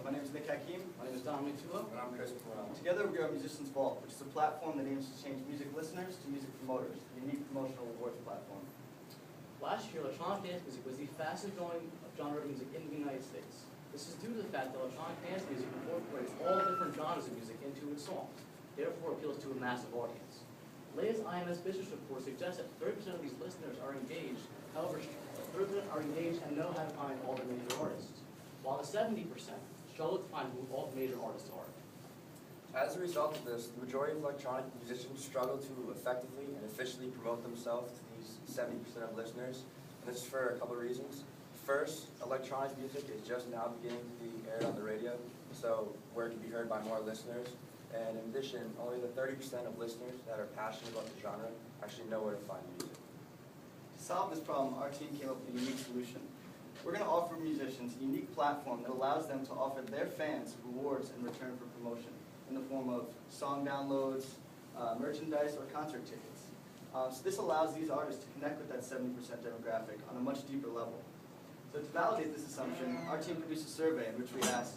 My name is Nick Hakim. My name is Dominic Tulo. And I'm Chris Brown. Together we are Musicians Vault, which is a platform that aims to change music listeners to music promoters, a unique promotional awards platform. Last year, electronic dance music was the fastest growing genre of music in the United States. This is due to the fact that electronic dance music incorporates all different genres of music into its songs, therefore appeals to a massive audience. Latest IMS business report suggests that 30% of these listeners are engaged. However, 30% are engaged and know how to find all the major artists, while the 70% struggle to find who all the major artists are. As a result of this, the majority of electronic musicians struggle to effectively and efficiently promote themselves to these 70% of listeners, and this is for a couple of reasons. First, electronic music is just now beginning to be aired on the radio, so where it can be heard by more listeners. And in addition, only the 30% of listeners that are passionate about the genre actually know where to find music. To solve this problem, our team came up with a unique solution. We're going to offer musicians a unique platform that allows them to offer their fans rewards in return for promotion in the form of song downloads, merchandise, or concert tickets. So this allows these artists to connect with that 70% demographic on a much deeper level. So to validate this assumption, our team produced a survey in which we asked,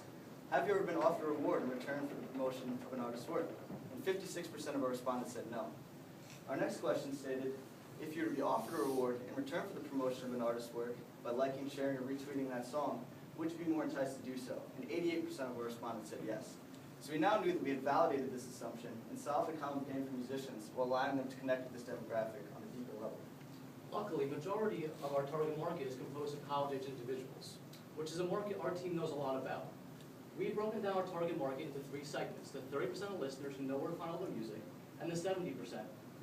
have you ever been offered a reward in return for the promotion of an artist's work? And 56% of our respondents said no. Our next question stated, if you were to be offered a reward in return for the promotion of an artist's work by liking, sharing, or retweeting that song, would you be more enticed to do so? And 88% of our respondents said yes. So we now knew that we had validated this assumption and solved a common pain for musicians while allowing them to connect with this demographic on a deeper level. Luckily, majority of our target market is composed of college-age individuals, which is a market our team knows a lot about. We've broken down our target market into three segments: the 30% of listeners who know where to find all their music, and the 70%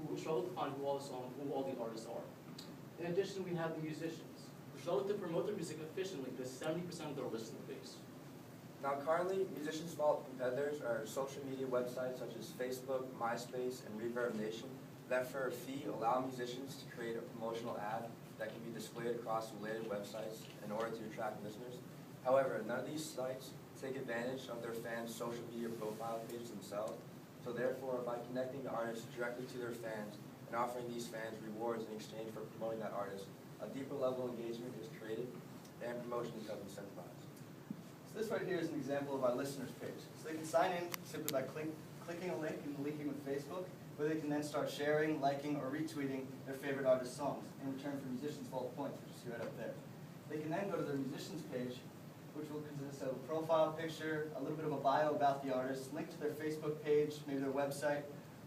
who struggle to find who all the artists are. In addition, we have the musicians, who struggle to promote their music efficiently to 70% of their listening base. Now currently, Musicians Vault competitors are social media websites such as Facebook, MySpace, and Reverb Nation that for a fee allow musicians to create a promotional ad that can be displayed across related websites in order to attract listeners. However, none of these sites take advantage of their fans' social media profile pages themselves, so therefore by connecting the artists directly to their fans and offering these fans rewards in exchange for promoting that artist, a deeper level of engagement is created and promotion becomes incentivized. So this right here is an example of our listeners page. So they can sign in simply by clicking a link and linking with Facebook, where they can then start sharing, liking, or retweeting their favorite artist songs in return for Musicians Vault points, which you see right up there. They can then go to their musicians page, which will consist of a profile picture, a little bit of a bio about the artist, link to their Facebook page, maybe their website,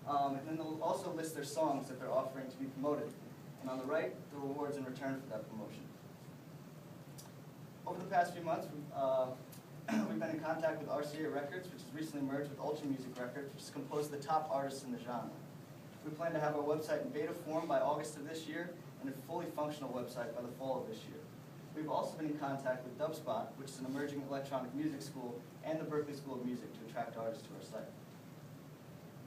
and then they'll also list their songs that they're offering to be promoted. And on the right, the rewards in return for that promotion. Over the past few months, we've been in contact with RCA Records, which has recently merged with Ultra Music Records, which is composed of the top artists in the genre. We plan to have our website in beta form by August of this year, and a fully functional website by the fall of this year. We've also been in contact with Dubspot, which is an emerging electronic music school, and the Berklee School of Music to attract artists to our site.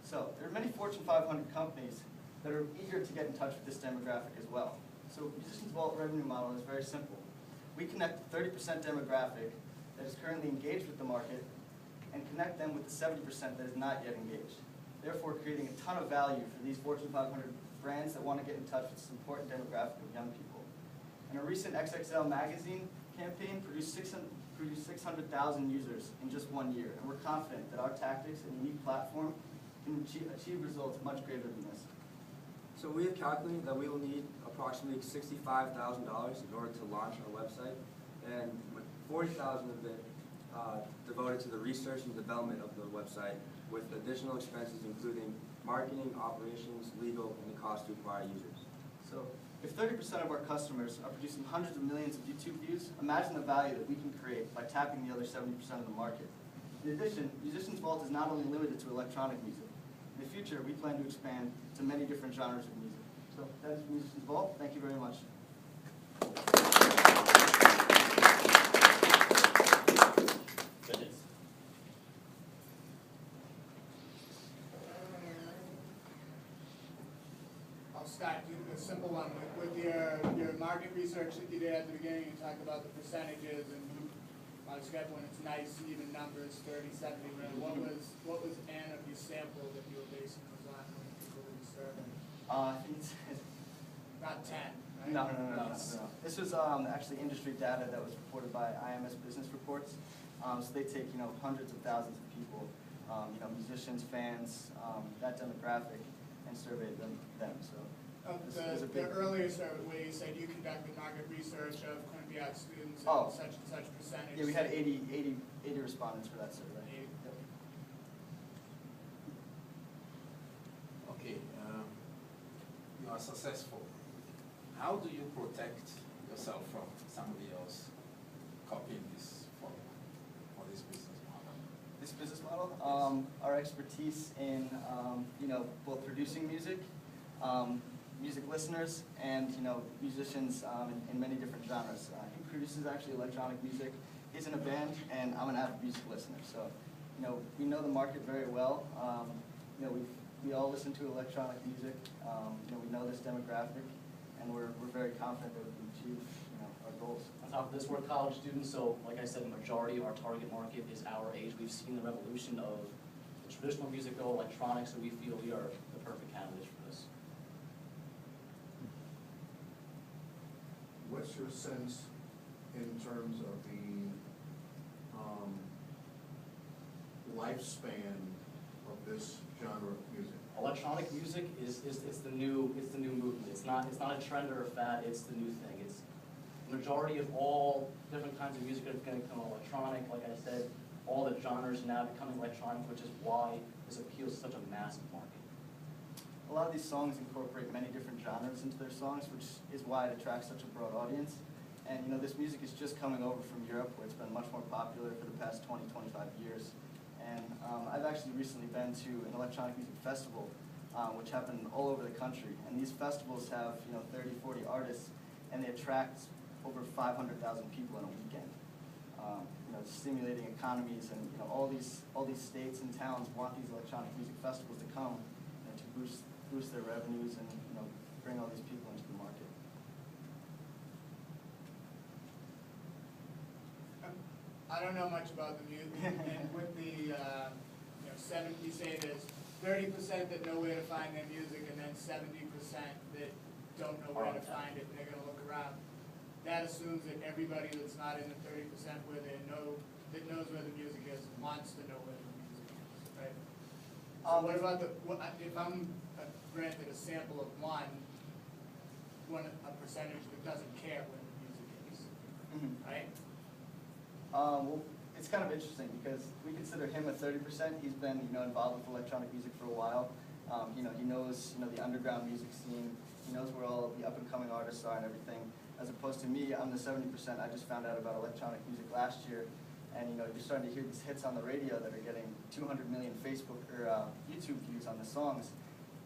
So, there are many Fortune 500 companies that are eager to get in touch with this demographic as well. So, Musicians Vault revenue model is very simple. We connect the 30% demographic that is currently engaged with the market and connect them with the 70% that is not yet engaged, therefore creating a ton of value for these Fortune 500 brands that want to get in touch with this important demographic of young people. And a recent XXL magazine campaign produced 600,000 users in just 1 year, and we're confident that our tactics and unique platform can achieve results much greater than this. So we have calculated that we will need approximately $65,000 in order to launch our website, and with $40,000 of it devoted to the research and development of the website, with additional expenses including marketing, operations, legal, and the cost to acquire users. So if 30% of our customers are producing hundreds of millions of YouTube views, imagine the value that we can create by tapping the other 70% of the market. In addition, Musicians Vault is not only limited to electronic music. In the future, we plan to expand to many different genres of music. So that is Musicians Vault. Thank you very much. I'll start you a simple one. With your market research that you did at the beginning, you talked about the percentages, and I was getting when it's nice, even numbers, 30, 70. What was N of your sample that you were basing those on when people were surveying? I think it's Not 10, right? no. This was actually industry data that was reported by IMS Business Reports. So they take, hundreds of thousands of people, musicians, fans, that demographic, and survey them. So this is a The big. earlier survey where you said you conducted market research of Quinnipiac students Oh. and such percentage. Yeah, we had 80 respondents for that survey. Yep. Okay, you are successful. How do you protect yourself from somebody else copying this formula for this business model? This business model, our expertise in, both producing music, music listeners, and, musicians in many different genres. He produces actually electronic music. He's in a band, and I'm an avid music listener. So, we know the market very well. We all listen to electronic music. We know this demographic, and we're very confident that we can achieve, our goals. On top of this, we're college students, so like I said, the majority of our target market is our age. We've seen the revolution of the traditional music go electronic, so we feel we are the perfect candidates for this. What's your sense in terms of the lifespan of this genre of music? Electronic music is it's the new movement. It's not a trend or a fad. It's the new thing. It's the majority of all different kinds of music are going to become electronic. Like I said, all the genres are now becoming electronic, which is why this appeals to such a massive market. A lot of these songs incorporate many different genres into their songs, which is why it attracts such a broad audience. And this music is just coming over from Europe, where it's been much more popular for the past 20, 25 years. And I've actually recently been to an electronic music festival, which happened all over the country. And these festivals have 30, 40 artists, and they attract over 500,000 people in a weekend. Stimulating economies, and all these states and towns want these electronic music festivals to come, to boost their revenues and bring all these people into the market. I don't know much about the music, and with the, 70, you say there's 30% that know where to find their music, and then 70% that don't know where to find it, and they're gonna look around. That assumes that everybody that's not in the 30% that knows where the music is, wants to know where the music is, right? So what about if I'm granted a sample of a percentage that doesn't care where the music is, right? Well, it's kind of interesting because we consider him a 30%. He's been, involved with electronic music for a while. He knows, the underground music scene. He knows where all the up-and-coming artists are and everything. As opposed to me, I'm the 70%. I just found out about electronic music last year, and you're starting to hear these hits on the radio that are getting 200 million Facebook or YouTube views on the songs,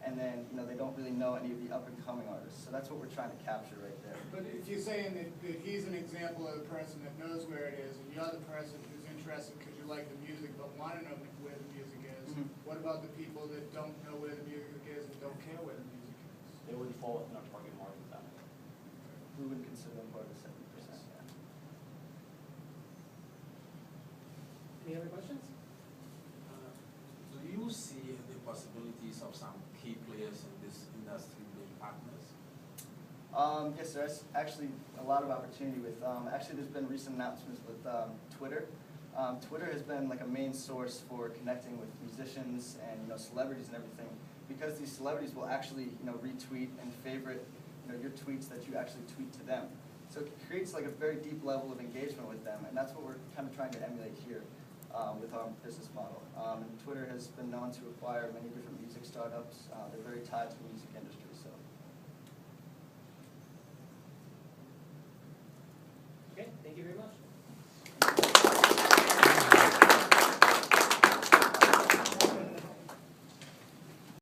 and then they don't really know any of the up-and-coming artists. So that's what we're trying to capture right there. But if you're saying that he's an example of a person that knows where it is, and you're the person who's interested because you like the music but want to know where the music is, what about the people that don't know where the music is and don't care where the music is? They wouldn't fall within our target market then. We wouldn't consider them part of the 70%. Any other questions? Do you see the possibilities of some key players in this industry being partners? Yes, there's actually a lot of opportunity with, actually there's been recent announcements with Twitter. Twitter has been like a main source for connecting with musicians and celebrities and everything, because these celebrities will actually retweet and favorite your tweets that you actually tweet to them. So it creates like a very deep level of engagement with them, and that's what we're kind of trying to emulate here with our business model. And Twitter has been known to acquire many different music startups. They're very tied to the music industry.